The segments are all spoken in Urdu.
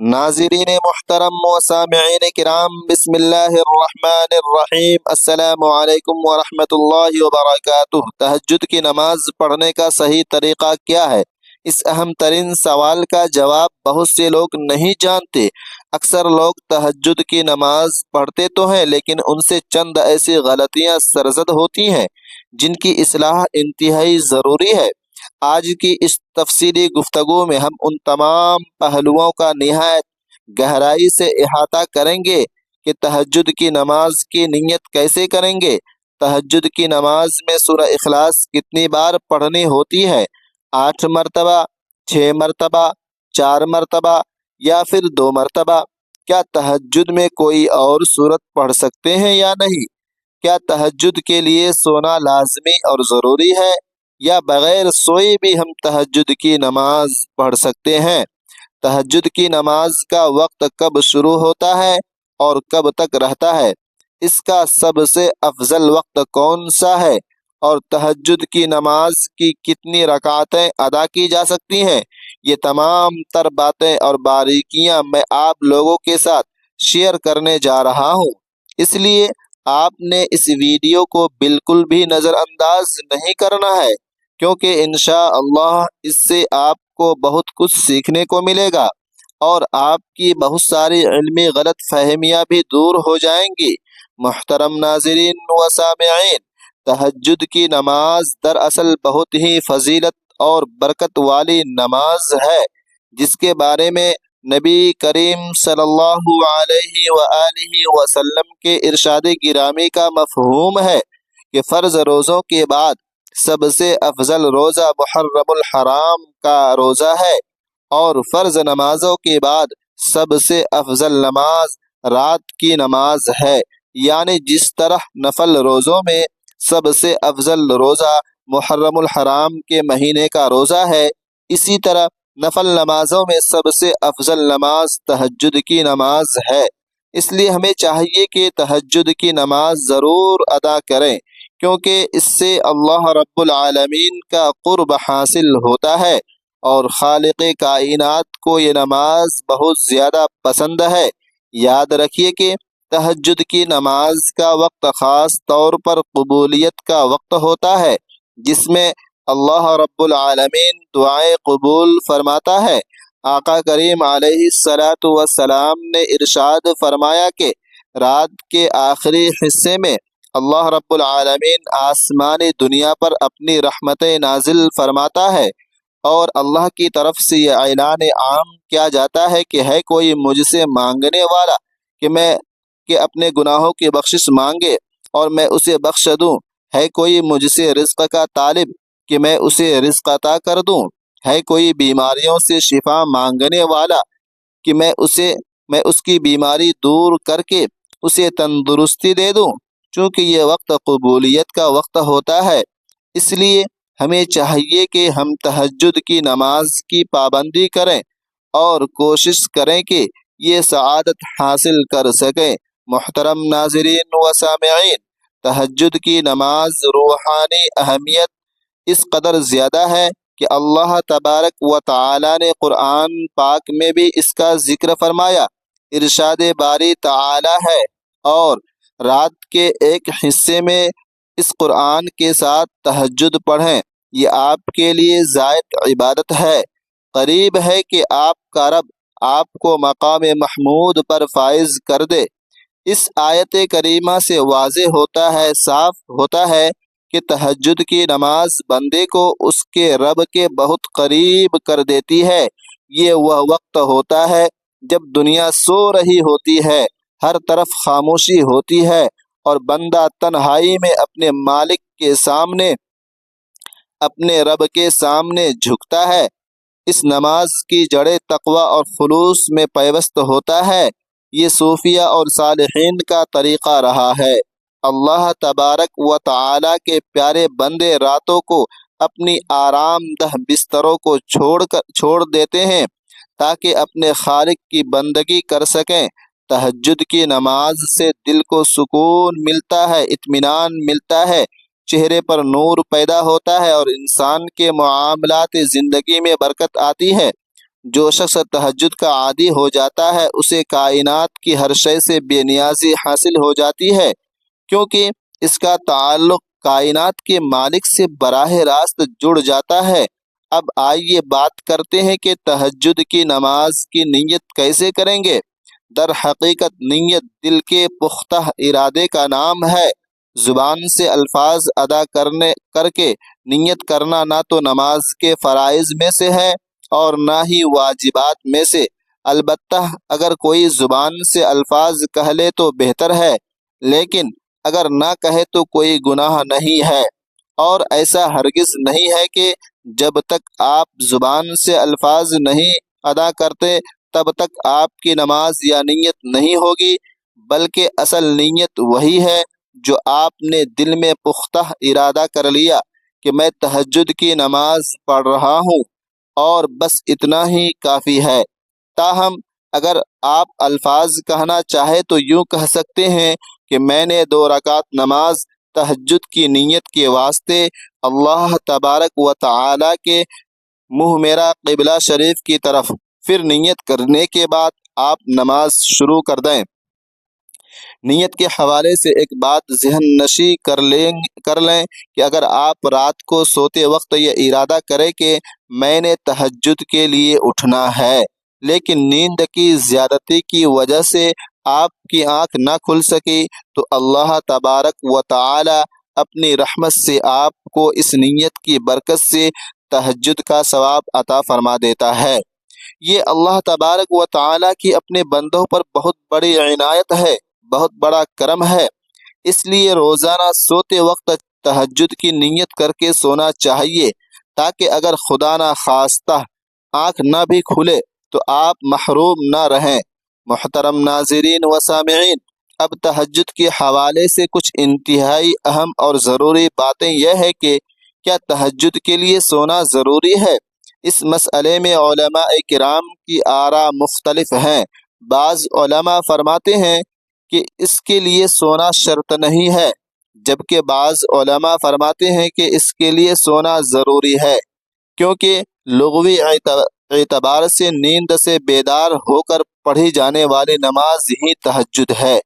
ناظرین محترم و سامعین کرام، بسم اللہ الرحمن الرحیم، السلام علیکم ورحمۃ اللہ وبرکاتہ۔ تہجد کی نماز پڑھنے کا صحیح طریقہ کیا ہے؟ اس اہم ترین سوال کا جواب بہت سے لوگ نہیں جانتے۔ اکثر لوگ تہجد کی نماز پڑھتے تو ہیں، لیکن ان سے چند ایسی غلطیاں سرزد ہوتی ہیں جن کی اصلاح انتہائی ضروری ہے۔ آج کی اس تفصیلی گفتگو میں ہم ان تمام پہلوؤں کا نہایت گہرائی سے احاطہ کریں گے کہ تہجد کی نماز کی نیت کیسے کریں گے، تہجد کی نماز میں سورہ اخلاص کتنی بار پڑھنی ہوتی ہے، 8 مرتبہ، 6 مرتبہ، 4 مرتبہ یا پھر 2 مرتبہ؟ کیا تہجد میں کوئی اور سورت پڑھ سکتے ہیں یا نہیں؟ کیا تہجد کے لیے سونا لازمی اور ضروری ہے، یا بغیر سوئے بھی ہم تہجد کی نماز پڑھ سکتے ہیں؟ تہجد کی نماز کا وقت کب شروع ہوتا ہے اور کب تک رہتا ہے؟ اس کا سب سے افضل وقت کون سا ہے؟ اور تہجد کی نماز کی کتنی رکعتیں ادا کی جا سکتی ہیں؟ یہ تمام تر باتیں اور باریکیاں میں آپ لوگوں کے ساتھ شیئر کرنے جا رہا ہوں، اس لیے آپ نے اس ویڈیو کو بالکل بھی نظر انداز نہیں کرنا ہے، کیونکہ انشاءاللہ اس سے آپ کو بہت کچھ سیکھنے کو ملے گا اور آپ کی بہت ساری علمی غلط فہمیاں بھی دور ہو جائیں گی۔ محترم ناظرین و سامعین، تہجد کی نماز دراصل بہت ہی فضیلت اور برکت والی نماز ہے، جس کے بارے میں نبی کریم صلی اللہ علیہ وآلہ وسلم کے ارشاد گرامی کا مفہوم ہے کہ فرض روزوں کے بعد سب سے افضل روزہ محرم الحرام کا روزہ ہے، اور فرض نمازوں کے بعد سب سے افضل نماز رات کی نماز ہے۔ یعنی جس طرح نفل روزوں میں سب سے افضل روزہ محرم الحرام کے مہینے کا روزہ ہے، اسی طرح نفل نمازوں میں سب سے افضل نماز تہجد کی نماز ہے۔ اس لیے ہمیں چاہیے کہ تہجد کی نماز ضرور ادا کریں، کیونکہ اس سے اللہ رب العالمین کا قرب حاصل ہوتا ہے، اور خالق کائنات کو یہ نماز بہت زیادہ پسند ہے۔ یاد رکھیے کہ تہجد کی نماز کا وقت خاص طور پر قبولیت کا وقت ہوتا ہے، جس میں اللہ رب العالمین دعائیں قبول فرماتا ہے۔ آقا کریم علیہ الصلاۃ والسلام نے ارشاد فرمایا کہ رات کے آخری حصے میں اللہ رب العالمین آسمانی دنیا پر اپنی رحمتیں نازل فرماتا ہے، اور اللہ کی طرف سے یہ اعلان عام کیا جاتا ہے کہ ہے کوئی مجھ سے مانگنے والا کہ اپنے گناہوں کی بخشش مانگے اور میں اسے بخش دوں، ہے کوئی مجھ سے رزق کا طالب کہ میں اسے رزق عطا کر دوں، ہے کوئی بیماریوں سے شفا مانگنے والا کہ میں اس کی بیماری دور کر کے اسے تندرستی دے دوں۔ چونکہ یہ وقت قبولیت کا وقت ہوتا ہے، اس لیے ہمیں چاہیے کہ ہم تہجد کی نماز کی پابندی کریں اور کوشش کریں کہ یہ سعادت حاصل کر سکیں۔ محترم ناظرین و سامعین، تہجد کی نماز روحانی اہمیت اس قدر زیادہ ہے کہ اللہ تبارک و تعالی نے قرآن پاک میں بھی اس کا ذکر فرمایا۔ ارشاد باری تعالی ہے، اور رات کے ایک حصے میں اس قرآن کے ساتھ تہجد پڑھیں، یہ آپ کے لیے زائد عبادت ہے۔ قریب ہے کہ آپ کا رب آپ کو مقام محمود پر فائز کر دے۔ اس آیت کریمہ سے واضح ہوتا ہے، صاف ہوتا ہے کہ تہجد کی نماز بندے کو اس کے رب کے بہت قریب کر دیتی ہے۔ یہ وہ وقت ہوتا ہے جب دنیا سو رہی ہوتی ہے، ہر طرف خاموشی ہوتی ہے، اور بندہ تنہائی میں اپنے مالک کے سامنے، اپنے رب کے سامنے جھکتا ہے۔ اس نماز کی جڑیں تقوی اور خلوص میں پیوست ہوتا ہے۔ یہ صوفیہ اور صالحین کا طریقہ رہا ہے۔ اللہ تبارک و تعالی کے پیارے بندے راتوں کو اپنی آرام دہ بستروں کو چھوڑ دیتے ہیں تاکہ اپنے خالق کی بندگی کر سکیں۔ تہجد کی نماز سے دل کو سکون ملتا ہے، اطمینان ملتا ہے، چہرے پر نور پیدا ہوتا ہے، اور انسان کے معاملات زندگی میں برکت آتی ہے۔ جو شخص تہجد کا عادی ہو جاتا ہے اسے کائنات کی ہر شے سے بے نیازی حاصل ہو جاتی ہے، کیونکہ اس کا تعلق کائنات کے مالک سے براہ راست جڑ جاتا ہے۔ اب آئیے بات کرتے ہیں کہ تہجد کی نماز کی نیت کیسے کریں گے۔ در حقیقت نیت دل کے پختہ ارادے کا نام ہے۔ زبان سے الفاظ ادا کر کے نیت کرنا نہ تو نماز کے فرائض میں سے ہے اور نہ ہی واجبات میں سے۔ البتہ اگر کوئی زبان سے الفاظ کہہ لے تو بہتر ہے، لیکن اگر نہ کہے تو کوئی گناہ نہیں ہے، اور ایسا ہرگز نہیں ہے کہ جب تک آپ زبان سے الفاظ نہیں ادا کرتے تب تک آپ کی نماز یا نیت نہیں ہوگی، بلکہ اصل نیت وہی ہے جو آپ نے دل میں پختہ ارادہ کر لیا کہ میں تہجد کی نماز پڑھ رہا ہوں، اور بس اتنا ہی کافی ہے۔ تاہم اگر آپ الفاظ کہنا چاہے تو یوں کہہ سکتے ہیں کہ میں نے 2 رکعت نماز تہجد کی نیت کے واسطے اللہ تبارک و تعالی کے منہ میرا قبلہ شریف کی طرف۔ پھر نیت کرنے کے بعد آپ نماز شروع کر دیں۔ نیت کے حوالے سے ایک بات ذہن نشی کر لیں کہ اگر آپ رات کو سوتے وقت یہ ارادہ کریں کہ میں نے تہجد کے لیے اٹھنا ہے، لیکن نیند کی زیادتی کی وجہ سے آپ کی آنکھ نہ کھل سکی، تو اللہ تبارک و تعالی اپنی رحمت سے آپ کو اس نیت کی برکت سے تہجد کا ثواب عطا فرما دیتا ہے۔ یہ اللہ تبارک و تعالی کی اپنے بندوں پر بہت بڑی عنایت ہے، بہت بڑا کرم ہے۔ اس لیے روزانہ سوتے وقت تہجد کی نیت کر کے سونا چاہیے، تاکہ اگر خدا نہ خواستہ آنکھ نہ بھی کھلے تو آپ محروم نہ رہیں۔ محترم ناظرین و سامعین، اب تہجد کے حوالے سے کچھ انتہائی اہم اور ضروری باتیں یہ ہے کہ کیا تہجد کے لیے سونا ضروری ہے؟ اس مسئلے میں علماء کرام کی آراء مختلف ہیں۔ بعض علماء فرماتے ہیں کہ اس کے لیے سونا شرط نہیں ہے، جبکہ بعض علماء فرماتے ہیں کہ اس کے لیے سونا ضروری ہے، کیونکہ لغوی اعتبار سے نیند سے بیدار ہو کر پڑھی جانے والی نماز ہی تہجد ہے۔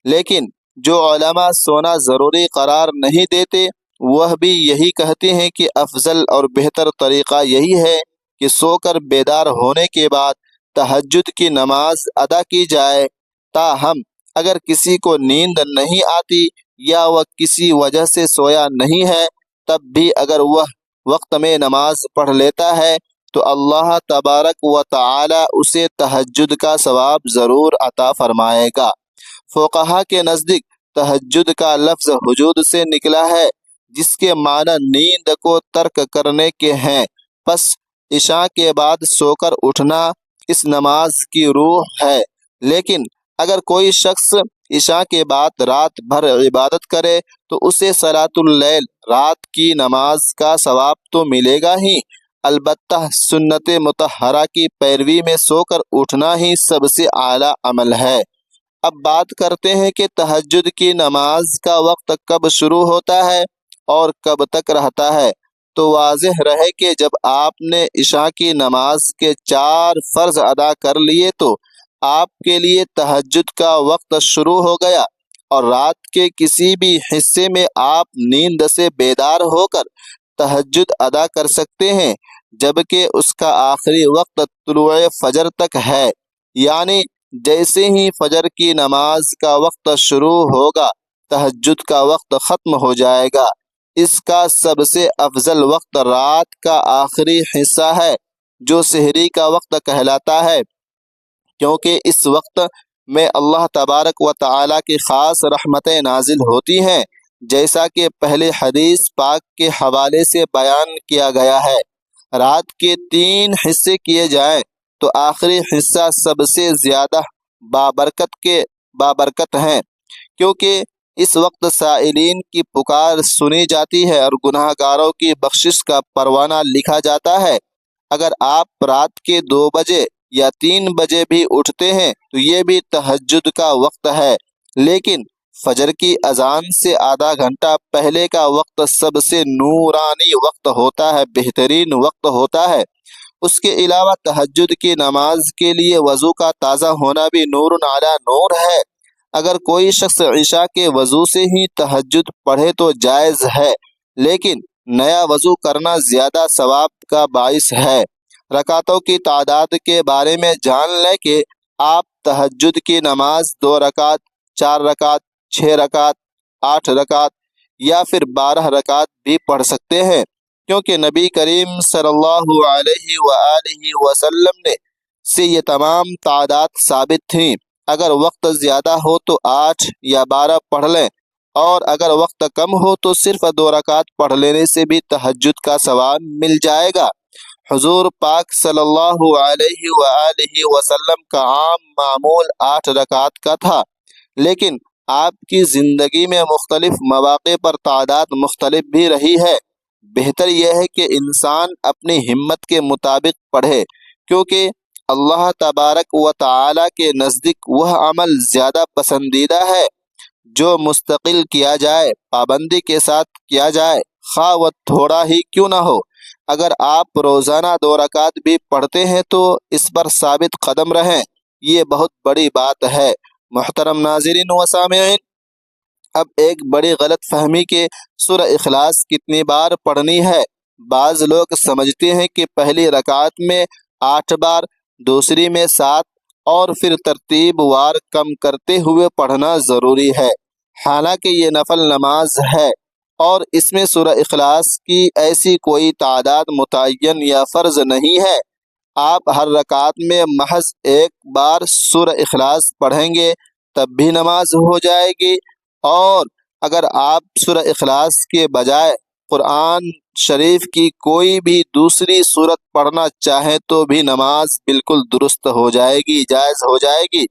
لیکن جو علماء سونا ضروری قرار نہیں دیتے وہ بھی یہی کہتے ہیں کہ افضل اور بہتر طریقہ یہی ہے کہ سو کر بیدار ہونے کے بعد تہجد کی نماز ادا کی جائے۔ تاہم اگر کسی کو نیند نہیں آتی یا وہ کسی وجہ سے سویا نہیں ہے، تب بھی اگر وہ وقت میں نماز پڑھ لیتا ہے تو اللہ تبارک و تعالی اسے تہجد کا ثواب ضرور عطا فرمائے گا۔ فقہا کے نزدیک تہجد کا لفظ وجود سے نکلا ہے، جس کے معنی نیند کو ترک کرنے کے ہیں۔ پس عشاء کے بعد سو کر اٹھنا اس نماز کی روح ہے۔ لیکن اگر کوئی شخص عشاء کے بعد رات بھر عبادت کرے تو اسے صلاۃ اللیل، رات کی نماز کا ثواب تو ملے گا ہی، البتہ سنت مطہرہ کی پیروی میں سو کر اٹھنا ہی سب سے اعلیٰ عمل ہے۔ اب بات کرتے ہیں کہ تہجد کی نماز کا وقت کب شروع ہوتا ہے اور کب تک رہتا ہے۔ تو واضح رہے کہ جب آپ نے عشاء کی نماز کے 4 فرض ادا کر لیے تو آپ کے لیے تہجد کا وقت شروع ہو گیا، اور رات کے کسی بھی حصے میں آپ نیند سے بیدار ہو کر تہجد ادا کر سکتے ہیں، جبکہ اس کا آخری وقت طلوع فجر تک ہے۔ یعنی جیسے ہی فجر کی نماز کا وقت شروع ہوگا تہجد کا وقت ختم ہو جائے گا۔ اس کا سب سے افضل وقت رات کا آخری حصہ ہے، جو سحری کا وقت کہلاتا ہے، کیونکہ اس وقت میں اللہ تبارک و تعالی کی خاص رحمتیں نازل ہوتی ہیں، جیسا کہ پہلے حدیث پاک کے حوالے سے بیان کیا گیا ہے۔ رات کے 3 حصے کیے جائیں تو آخری حصہ سب سے زیادہ بابرکت ہیں، کیونکہ اس وقت سائلین کی پکار سنی جاتی ہے اور گناہ گاروں کی بخشش کا پروانہ لکھا جاتا ہے۔ اگر آپ رات کے 2 بجے یا 3 بجے بھی اٹھتے ہیں تو یہ بھی تہجد کا وقت ہے، لیکن فجر کی اذان سے آدھا گھنٹہ پہلے کا وقت سب سے نورانی وقت ہوتا ہے، بہترین وقت ہوتا ہے۔ اس کے علاوہ تہجد کی نماز کے لیے وضو کا تازہ ہونا بھی نور علی نور ہے۔ اگر کوئی شخص عشاء کے وضو سے ہی تہجد پڑھے تو جائز ہے، لیکن نیا وضو کرنا زیادہ ثواب کا باعث ہے۔ رکعتوں کی تعداد کے بارے میں جان لیں کہ آپ تہجد کی نماز 2 رکعت، 4 رکعت، 6 رکعت، 8 رکعت یا پھر 12 رکعت بھی پڑھ سکتے ہیں، کیونکہ نبی کریم صلی اللہ علیہ وآلہ وسلم نے سے یہ تمام تعداد ثابت تھیں۔ اگر وقت زیادہ ہو تو 8 یا 12 پڑھ لیں، اور اگر وقت کم ہو تو صرف 2 رکعت پڑھ لینے سے بھی تہجد کا ثواب مل جائے گا۔ حضور پاک صلی اللہ علیہ وآلہ وسلم کا عام معمول 8 رکعت کا تھا، لیکن آپ کی زندگی میں مختلف مواقع پر تعداد مختلف بھی رہی ہے۔ بہتر یہ ہے کہ انسان اپنی ہمت کے مطابق پڑھے، کیونکہ اللہ تبارک و تعالی کے نزدیک وہ عمل زیادہ پسندیدہ ہے جو مستقل کیا جائے، پابندی کے ساتھ کیا جائے، خواہ وہ تھوڑا ہی کیوں نہ ہو۔ اگر آپ روزانہ 2 رکعت بھی پڑھتے ہیں تو اس پر ثابت قدم رہیں، یہ بہت بڑی بات ہے۔ محترم ناظرین و سامعین، اب ایک بڑی غلط فہمی کہ سورہ اخلاص کتنی بار پڑھنی ہے۔ بعض لوگ سمجھتے ہیں کہ پہلی رکعت میں 8 بار، دوسری میں 7 اور پھر ترتیب وار کم کرتے ہوئے پڑھنا ضروری ہے، حالانکہ یہ نفل نماز ہے اور اس میں سورہ اخلاص کی ایسی کوئی تعداد متعین یا فرض نہیں ہے۔ آپ ہر رکعت میں محض 1 بار سورہ اخلاص پڑھیں گے تب بھی نماز ہو جائے گی، اور اگر آپ سورہ اخلاص کے بجائے قرآن شریف کی کوئی بھی دوسری صورت پڑھنا چاہیں تو بھی نماز بالکل درست ہو جائے گی، جائز ہو جائے گی۔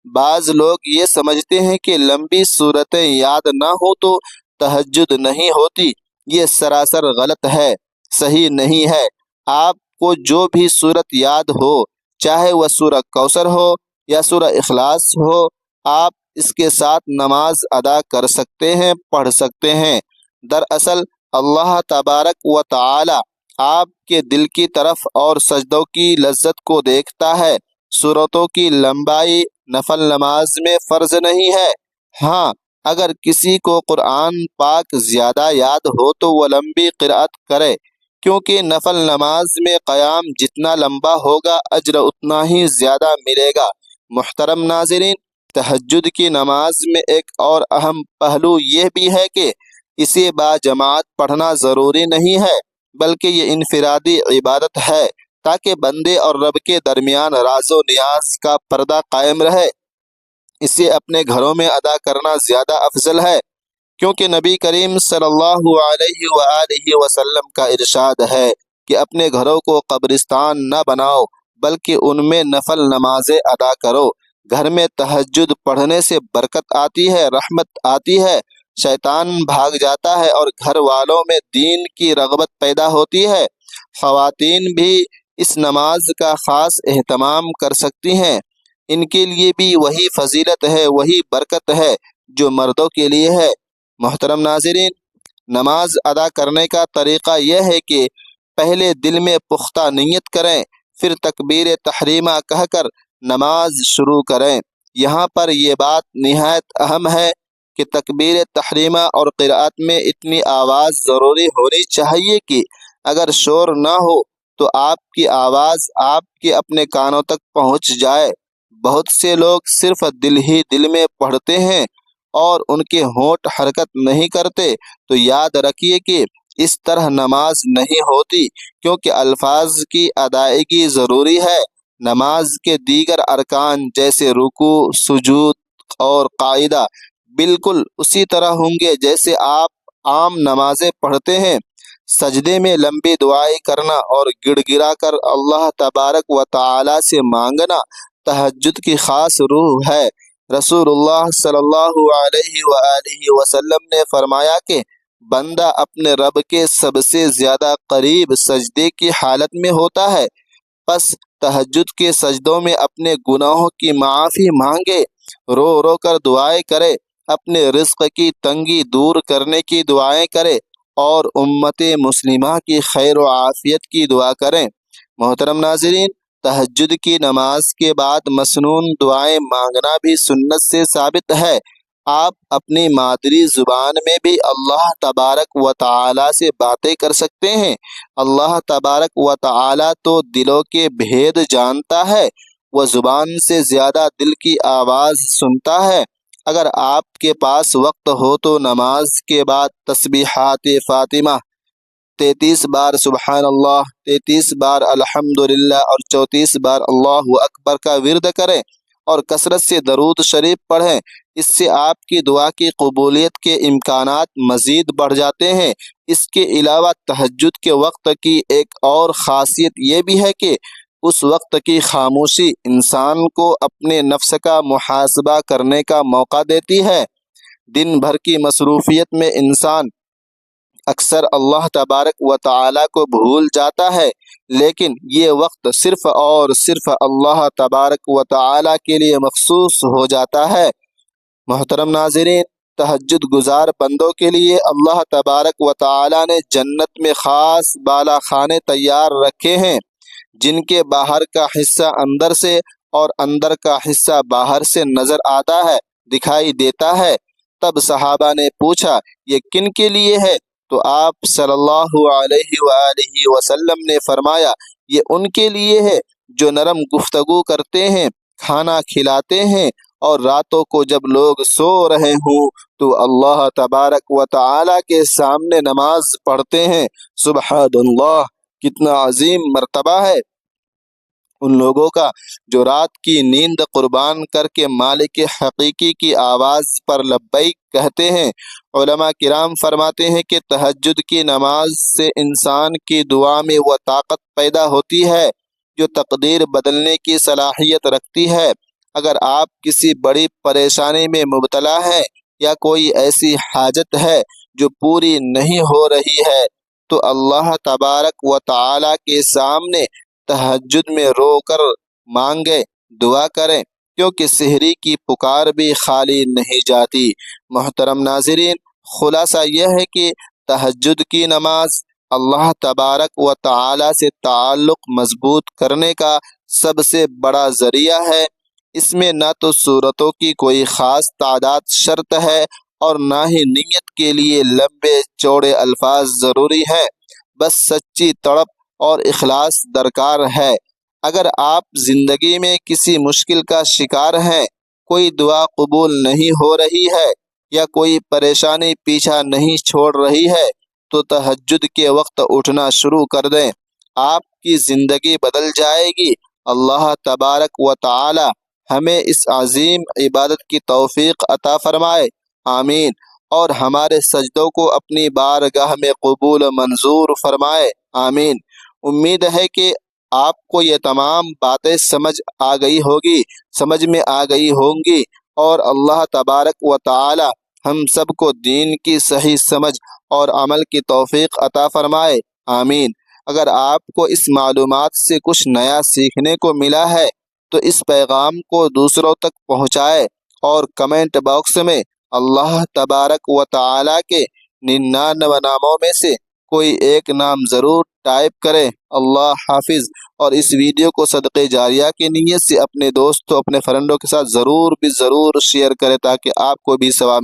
بعض لوگ یہ سمجھتے ہیں کہ لمبی صورتیں یاد نہ ہو تو تہجد نہیں ہوتی، یہ سراسر غلط ہے، صحیح نہیں ہے۔ آپ کو جو بھی صورت یاد ہو، چاہے وہ سورہ کوثر ہو یا سورہ اخلاص ہو، آپ اس کے ساتھ نماز ادا کر سکتے ہیں، پڑھ سکتے ہیں۔ دراصل اللہ تبارک و تعالی آپ کے دل کی طرف اور سجدوں کی لذت کو دیکھتا ہے۔ سورتوں کی لمبائی نفل نماز میں فرض نہیں ہے۔ ہاں، اگر کسی کو قرآن پاک زیادہ یاد ہو تو وہ لمبی قرأت کرے، کیونکہ نفل نماز میں قیام جتنا لمبا ہوگا اجر اتنا ہی زیادہ ملے گا۔ محترم ناظرین، تہجد کی نماز میں ایک اور اہم پہلو یہ بھی ہے کہ اسے باجماعت پڑھنا ضروری نہیں ہے، بلکہ یہ انفرادی عبادت ہے تاکہ بندے اور رب کے درمیان راز و نیاز کا پردہ قائم رہے۔ اسے اپنے گھروں میں ادا کرنا زیادہ افضل ہے، کیونکہ نبی کریم صلی اللہ علیہ وآلہ وسلم کا ارشاد ہے کہ اپنے گھروں کو قبرستان نہ بناؤ بلکہ ان میں نفل نمازیں ادا کرو۔ گھر میں تہجد پڑھنے سے برکت آتی ہے، رحمت آتی ہے، شیطان بھاگ جاتا ہے اور گھر والوں میں دین کی رغبت پیدا ہوتی ہے۔ خواتین بھی اس نماز کا خاص اہتمام کر سکتی ہیں، ان کے لیے بھی وہی فضیلت ہے، وہی برکت ہے جو مردوں کے لیے ہے۔ محترم ناظرین، نماز ادا کرنے کا طریقہ یہ ہے کہ پہلے دل میں پختہ نیت کریں، پھر تکبیر تحریمہ کہہ کر نماز شروع کریں۔ یہاں پر یہ بات نہایت اہم ہے کہ تکبیر تحریمہ اور قرأت میں اتنی آواز ضروری ہونی چاہیے کہ اگر شور نہ ہو تو آپ کی آواز آپ کے اپنے کانوں تک پہنچ جائے۔ بہت سے لوگ صرف دل ہی دل میں پڑھتے ہیں اور ان کے ہونٹ حرکت نہیں کرتے، تو یاد رکھیے کہ اس طرح نماز نہیں ہوتی، کیونکہ الفاظ کی ادائیگی ضروری ہے۔ نماز کے دیگر ارکان جیسے رکوع، سجود اور قاعدہ بالکل اسی طرح ہوں گے جیسے آپ عام نمازیں پڑھتے ہیں۔ سجدے میں لمبی دعائیں کرنا اور گڑ گڑا کر اللہ تبارک و تعالی سے مانگنا تہجد کی خاص روح ہے۔ رسول اللہ صلی اللہ علیہ وآلہ وسلم نے فرمایا کہ بندہ اپنے رب کے سب سے زیادہ قریب سجدے کی حالت میں ہوتا ہے، پس تہجد کے سجدوں میں اپنے گناہوں کی معافی مانگے، رو رو کر دعائیں کرے، اپنے رزق کی تنگی دور کرنے کی دعائیں کرے اور امت مسلمہ کی خیر و عافیت کی دعا کریں۔ محترم ناظرین، تہجد کی نماز کے بعد مسنون دعائیں مانگنا بھی سنت سے ثابت ہے۔ آپ اپنی مادری زبان میں بھی اللہ تبارک و تعالی سے باتیں کر سکتے ہیں۔ اللہ تبارک و تعالی تو دلوں کے بھید جانتا ہے، وہ زبان سے زیادہ دل کی آواز سنتا ہے۔ اگر آپ کے پاس وقت ہو تو نماز کے بعد تسبیحات فاطمہ 33 بار سبحان اللہ، 33 بار الحمدللہ اور 34 بار اللہ اکبر کا ورد کریں اور کثرت سے درود شریف پڑھیں۔ اس سے آپ کی دعا کی قبولیت کے امکانات مزید بڑھ جاتے ہیں۔ اس کے علاوہ تہجد کے وقت کی ایک اور خاصیت یہ بھی ہے کہ اس وقت کی خاموشی انسان کو اپنے نفس کا محاسبہ کرنے کا موقع دیتی ہے۔ دن بھر کی مصروفیت میں انسان اکثر اللہ تبارک و تعالی کو بھول جاتا ہے، لیکن یہ وقت صرف اور صرف اللہ تبارک و تعالی کے لیے مخصوص ہو جاتا ہے۔ محترم ناظرین، تہجد گزار بندوں کے لیے اللہ تبارک و تعالی نے جنت میں خاص بالا خانے تیار رکھے ہیں، جن کے باہر کا حصہ اندر سے اور اندر کا حصہ باہر سے نظر آتا ہے، دکھائی دیتا ہے۔ تب صحابہ نے پوچھا، یہ کن کے لیے ہے؟ تو آپ صلی اللہ علیہ وآلہ وسلم نے فرمایا، یہ ان کے لیے ہے جو نرم گفتگو کرتے ہیں، کھانا کھلاتے ہیں، اور راتوں کو جب لوگ سو رہے ہوں تو اللہ تبارک و تعالی کے سامنے نماز پڑھتے ہیں۔ سبحان اللہ، کتنا عظیم مرتبہ ہے ان لوگوں کا جو رات کی نیند قربان کر کے مالک حقیقی کی آواز پر لبیک کہتے ہیں۔ علماء کرام فرماتے ہیں کہ تہجد کی نماز سے انسان کی دعا میں وہ طاقت پیدا ہوتی ہے جو تقدیر بدلنے کی صلاحیت رکھتی ہے۔ اگر آپ کسی بڑی پریشانی میں مبتلا ہیں یا کوئی ایسی حاجت ہے جو پوری نہیں ہو رہی ہے تو اللہ تبارک و تعالی کے سامنے تہجد میں رو کر مانگے، دعا کریں، کیونکہ سحری کی پکار بھی خالی نہیں جاتی۔ محترم ناظرین، خلاصہ یہ ہے کہ تہجد کی نماز اللہ تبارک و تعالی سے تعلق مضبوط کرنے کا سب سے بڑا ذریعہ ہے۔ اس میں نہ تو سورتوں کی کوئی خاص تعداد شرط ہے اور نہ ہی نیت کے لیے لمبے چوڑے الفاظ ضروری ہیں، بس سچی تڑپ اور اخلاص درکار ہے۔ اگر آپ زندگی میں کسی مشکل کا شکار ہیں، کوئی دعا قبول نہیں ہو رہی ہے یا کوئی پریشانی پیچھا نہیں چھوڑ رہی ہے تو تہجد کے وقت اٹھنا شروع کر دیں، آپ کی زندگی بدل جائے گی۔ اللہ تبارک و تعالی ہمیں اس عظیم عبادت کی توفیق عطا فرمائے، آمین، اور ہمارے سجدوں کو اپنی بارگاہ میں قبول منظور فرمائے، آمین۔ امید ہے کہ آپ کو یہ تمام باتیں سمجھ میں آ گئی ہوں گی، اور اللہ تبارک و تعالی ہم سب کو دین کی صحیح سمجھ اور عمل کی توفیق عطا فرمائے، آمین۔ اگر آپ کو اس معلومات سے کچھ نیا سیکھنے کو ملا ہے تو اس پیغام کو دوسروں تک پہنچائے اور کمنٹ باکس میں اللہ تبارک و تعالی کے 99 ناموں میں سے کوئی ایک نام ضرور ٹائپ کرے۔ اللہ حافظ۔ اور اس ویڈیو کو صدقے جاریہ کی نیت سے اپنے دوستوں، اپنے فرینڈوں کے ساتھ ضرور شیئر کرے تاکہ آپ کو بھی ثواب